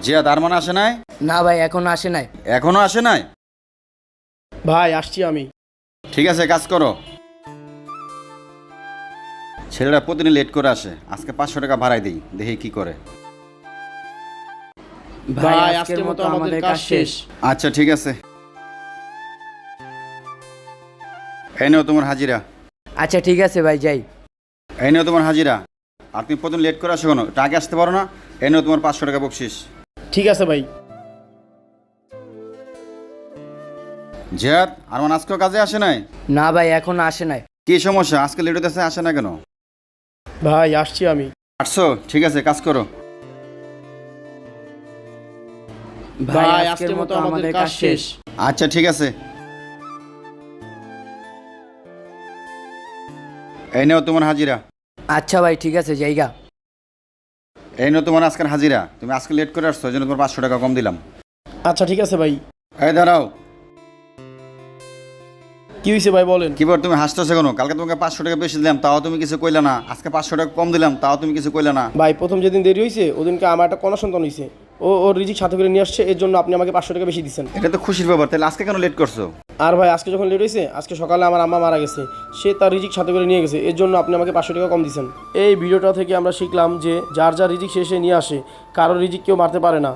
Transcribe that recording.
জিয়া তার মানে আসে নাই? না ভাই এখনো আসে নাই। এখনো আসে নাই? ভাই আসছি আমি। ঠিক আছে, কাজ করো। ছেলেরা প্রতিদিন লেট করে আসে, আজকে 500 টাকা ভাড়াই দিই, দেখি কি করে। ভাই আজকের মতো আমাদের কাজ শেষ। আচ্ছা ঠিক আছে, এই নাও তোমার হাজিরা। আচ্ছা ঠিক আছে ভাই, যাই। এই নাও তোমার হাজিরা। আর তুমি প্রতিদিন লেট করে আসো কেন? এটা আগে আসতে পারো না? এই নাও তোমার 500 টাকা বকশিস। ঠিক আছে ভাই। জিয়াদ আর মানে আজকেও কাজে আসে নাই? না ভাই এখনো আসে নাই। কি সমস্যা, আজকে লেট হতেছে, আসে না কেন? ভাই আসছি আমি। আসছো, ঠিক আছে, কাজ করো। ভাই আজকের মতো আমাদের কাজ শেষ। আচ্ছা ঠিক আছে, এই নাও তোমার হাজিরা। আচ্ছা ভাই ঠিক আছে, জায়গা। এই নাও তোমার আজকের হাজিরা। তুমি আজকে লেট করে আসছো, এই জন্য তোমার 500 টাকা কম দিলাম। আচ্ছা ঠিক আছে ভাই। এই দাঁড়াও। কি হয়েছে ভাই বলেন। কি বল, তুমি হাসতেছো কেন? কালকে তোমাকে 500 টাকা বেশি দিলাম, তাও তুমি কিছু কইলা না। আজকে 500 টাকা কম দিলাম, তাও তুমি কিছু কইলা না। ভাই প্রথম যেদিন দেরি হয়েছে ওদিনকে আমার একটা কন্যা সন্তান হয়েছে, ওর রিজিক সাথে করে নিয়ে আসছে, এর জন্য আপনি আমাকে 500 টাকা বেশি দিচ্ছেন। এটা তো খুশির ব্যাপার, তাহলে আজকে কেন লেট করছো? আর ভাই আজকে যখন লেট হয়েছে, আজকে সকালে আমার আম্মা মারা গেছে, সে তার রিজিক সাথে করে নিয়ে গেছে, এর জন্য আপনি আমাকে 500 টাকা কম দিচ্ছেন। এই ভিডিওটা থেকে আমরা শিখলাম যে যার যার রিজিক শেষে নিয়ে আসে, কারোর রিজিক কেউ মারতে পারে না।